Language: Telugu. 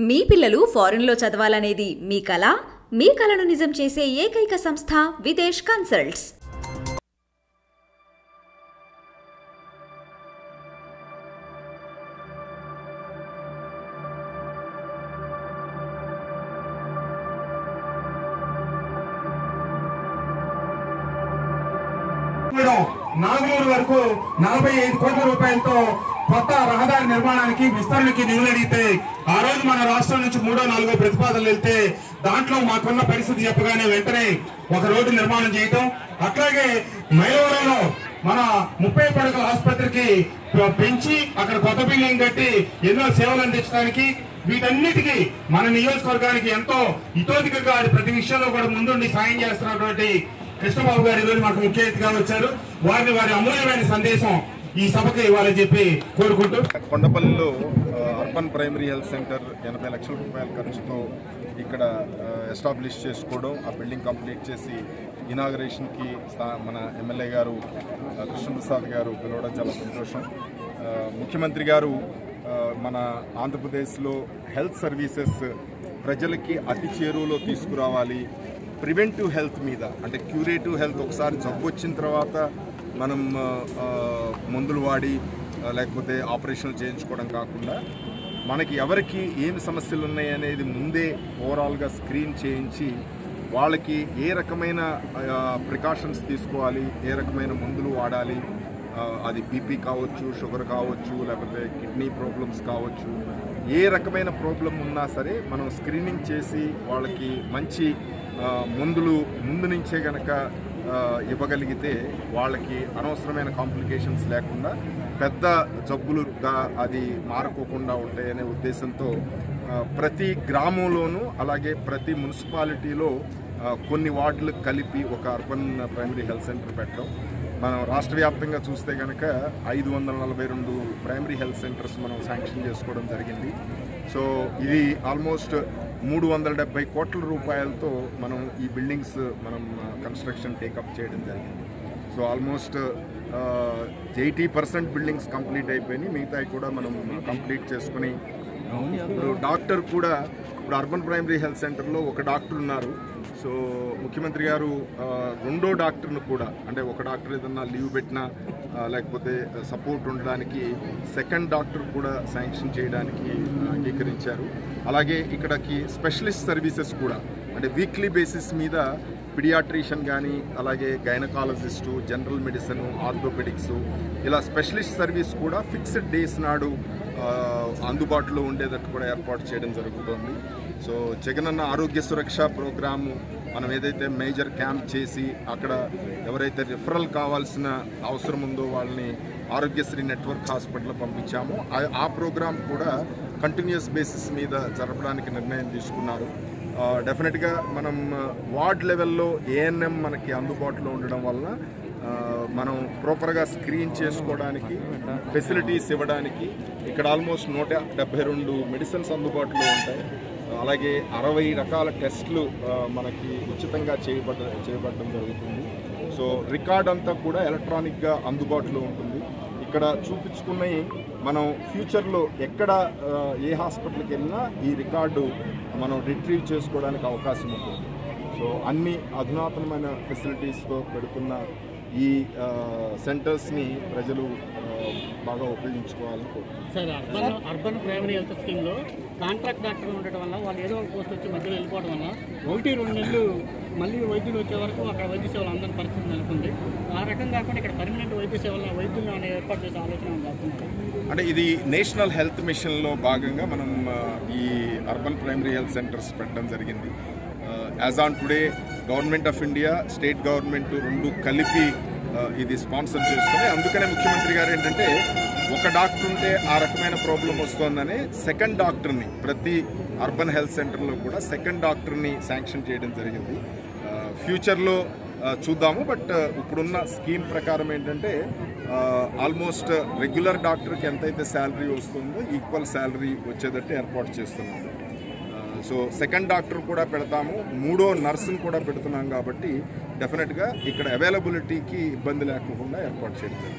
మీ పిల్లలు ఫారెన్లో చదవాలనేది మీ కల? మీ కలను నిజం చేసే ఏకైక సంస్థ విదేశ్ కన్సల్ట్స్. నాగూరు వరకు 45 కోట్ల రూపాయలతో కొత్త రహదారి నిర్మాణానికి విస్తరణకి నిధులు అడిగితే ఆ రోజు మన రాష్ట్రం నుంచి 3-4 ప్రతిపాదనలు వెళ్తే దాంట్లో మాకున్న పరిస్థితి చెప్పగానే వెంటనే ఒక రోడ్డు నిర్మాణం చేయటం, అట్లాగే మైలవరంలో మన 30 పడకల ఆసుపత్రికి పెంచి అక్కడ కొత్త బిల్డింగ్ కట్టి ఎన్నో సేవలు అందించడానికి, వీటన్నిటికీ మన నియోజకవర్గానికి ఎంతో ఇతోధికంగా ప్రతి విషయంలో కూడా ముందుండి సాయం చేస్తున్నటువంటి కృష్ణబాబు గారు ఈరోజు మాకు ముఖ్య అతిథిగా వచ్చారు. వారి అమూల్యమైన సందేశం ఈ సభకి ఇవ్వాలని చెప్పి కోరుకుంటూ, కొండపల్లిలో అర్బన్ ప్రైమరీ హెల్త్ సెంటర్ 80 లక్షల రూపాయల ఖర్చుతో ఇక్కడ ఎస్టాబ్లిష్ చేసుకోవడం, ఆ బిల్డింగ్ కంప్లీట్ చేసి ఇనాగరేషన్కి మన ఎమ్మెల్యే గారు కృష్ణప్రసాద్ గారు పిలవడం చాలా సంతోషం. ముఖ్యమంత్రి గారు మన ఆంధ్రప్రదేశ్లో హెల్త్ సర్వీసెస్ ప్రజలకి అతి చేరువలో తీసుకురావాలి. ప్రివెంటివ్ హెల్త్ మీద, అంటే క్యూరేటివ్ హెల్త్, ఒకసారి జబ్బు వచ్చిన తర్వాత మనం మందులు వాడి లేకపోతే ఆపరేషన్లు చేయించుకోవడం కాకుండా మనకి ఎవరికి ఏమి సమస్యలు ఉన్నాయి అనేది ముందే ఓవరాల్గా స్క్రీన్ చేయించి వాళ్ళకి ఏ రకమైన ప్రికాషన్స్ తీసుకోవాలి, ఏ రకమైన మందులు వాడాలి, అది బీపీ కావచ్చు, షుగర్ కావచ్చు, లేకపోతే కిడ్నీ ప్రాబ్లమ్స్ కావచ్చు, ఏ రకమైన ప్రాబ్లం ఉన్నా సరే మనం స్క్రీనింగ్ చేసి వాళ్ళకి మంచి మందులు ముందు నుంచే కనుక ఇవ్వగలిగితే వాళ్ళకి అనవసరమైన కాంప్లికేషన్స్ లేకుండా పెద్ద జబ్బులుగా అది మారుకోకుండా ఉంటాయనే ఉద్దేశంతో ప్రతి గ్రామంలోనూ అలాగే ప్రతి మున్సిపాలిటీలో కొన్ని వార్డులు కలిపి ఒక అర్బన్ ప్రైమరీ హెల్త్ సెంటర్ పెట్టడం. మనం రాష్ట్ర వ్యాప్తంగా చూస్తే కనుక 542 ప్రైమరీ హెల్త్ సెంటర్స్ మనం శాంక్షన్ చేసుకోవడం జరిగింది. సో ఇది ఆల్మోస్ట్ 370 కోట్ల రూపాయలతో మనం ఈ బిల్డింగ్స్ మనం కన్స్ట్రక్షన్ టేకప్ చేయడం జరిగింది. సో ఆల్మోస్ట్ 80% బిల్డింగ్స్ కంప్లీట్ అయిపోయినాయి, మిగతాయి కూడా మనం కంప్లీట్ చేసుకుని ఇప్పుడు డాక్టర్ కూడా ఇప్పుడు అర్బన్ ప్రైమరీ హెల్త్ సెంటర్లో ఒక డాక్టర్ ఉన్నారు. సో ముఖ్యమంత్రి గారు రెండో డాక్టర్ను కూడా, అంటే ఒక డాక్టర్ ఏదన్నా లీవ్ పెట్టినా లేకపోతే సపోర్ట్ ఉండడానికి సెకండ్ డాక్టర్ కూడా శాంక్షన్ చేయడానికి అంగీకరించారు. అలాగే ఇక్కడికి స్పెషలిస్ట్ సర్వీసెస్ కూడా, అంటే వీక్లీ బేసిస్ మీద పిడియాట్రిషియన్ కానీ, అలాగే గైనకాలజిస్టు, జనరల్ మెడిసిన్, ఆర్థోపెడిక్స్, ఇలా స్పెషలిస్ట్ సర్వీస్ కూడా ఫిక్స్డ్ డేస్ నాడు అందుబాటులో ఉండేటట్టు కూడా ఏర్పాటు చేయడం జరుగుతుంది. సో జగనన్న ఆరోగ్య సురక్ష ప్రోగ్రాము మనం ఏదైతే మేజర్ క్యాంప్ చేసి అక్కడ ఎవరైతే రిఫరల్ కావాల్సిన అవసరం ఉందో వాళ్ళని ఆరోగ్యశ్రీ నెట్వర్క్ హాస్పిటల్ పంపించామో ఆ ప్రోగ్రామ్ కూడా కంటిన్యూస్ బేసిస్ మీద జరపడానికి నిర్ణయం తీసుకున్నారు. డెఫినెట్గా మనం వార్డ్ లెవెల్లో ఏఎన్ఎం మనకి అందుబాటులో ఉండడం వలన మనం ప్రాపర్గా స్క్రీన్ చేసుకోవడానికి, ఫెసిలిటీస్ ఇవ్వడానికి ఇక్కడ ఆల్మోస్ట్ 172 మెడిసిన్స్ అందుబాటులో ఉంటాయి. అలాగే 60 రకాల టెస్టులు మనకి ఉచితంగా చేయబడడం జరుగుతుంది. సో రికార్డ్ అంతా కూడా ఎలక్ట్రానిక్గా అందుబాటులో ఉంటుంది. ఇక్కడ చూపించుకున్నవి మనం ఫ్యూచర్లో ఎక్కడ ఏ హాస్పిటల్కి వెళ్ళినా ఈ రికార్డు మనం రిట్రీవ్ చేసుకోవడానికి అవకాశం ఉంటుంది. సో అన్ని అధునాతనమైన ఫెసిలిటీస్తో పెడుతున్న ఈ సెంటర్స్ని ప్రజలు బాగా ఉపయోగించుకోవాలని కోరుకుంటున్నాను. సార్, అర్బన్ ప్రైమరీ హెల్త్ స్కీమ్లో కాంట్రాక్ట్ డాక్టర్ ఉండటం వల్ల వాళ్ళు ఏదో ఒక పోస్ట్ వచ్చి మధ్యలో వెళ్ళిపోవడం వల్ల 1-2 నెలలు మళ్ళీ వైద్యులు వచ్చే వరకు అక్కడ వైద్య సేవలు అందరి పరిస్థితి నెలకొంది. ఆ రకం కాకుండా ఇక్కడ పర్మనెంట్ వైద్యులు అనే ఏర్పాటు చేసే ఆలోచన చేస్తున్నారు. అంటే ఇది నేషనల్ హెల్త్ మిషన్లో భాగంగా మనం ఈ అర్బన్ ప్రైమరీ హెల్త్ సెంటర్స్ పెట్టడం జరిగింది. As on today government of India, state government రెండు కలిపి ఇది స్పాన్సర్ చేస్తుంది. అందుకనే ముఖ్యమంత్రి గారు ఏంటంటే ఒక డాక్టర్ ఉంటే ఆ రకమైన ప్రాబ్లం వస్తుందని సెకండ్ డాక్టర్ని ప్రతి అర్బన్ హెల్త్ సెంటర్లో కూడా సెకండ్ డాక్టర్ని శాంక్షన్ చేయడం జరిగింది. ఫ్యూచర్లో చూద్దాము, బట్ ఇప్పుడున్న స్కీమ్ ప్రకారం ఏంటంటే ఆల్మోస్ట్ రెగ్యులర్ డాక్టర్కి ఎంతైతే శాలరీ వస్తుందో ఈక్వల్ శాలరీ వచ్చేటట్టు ఏర్పాటు చేస్తున్నాము. సో సెకండ్ డాక్టర్ కూడా పెడతాము, 3వ నర్సును కూడా పెడుతున్నాం కాబట్టి డెఫినెట్గా ఇక్కడ అవైలబిలిటీకి ఇబ్బంది లేకుండా ఏర్పాటు చేయడం.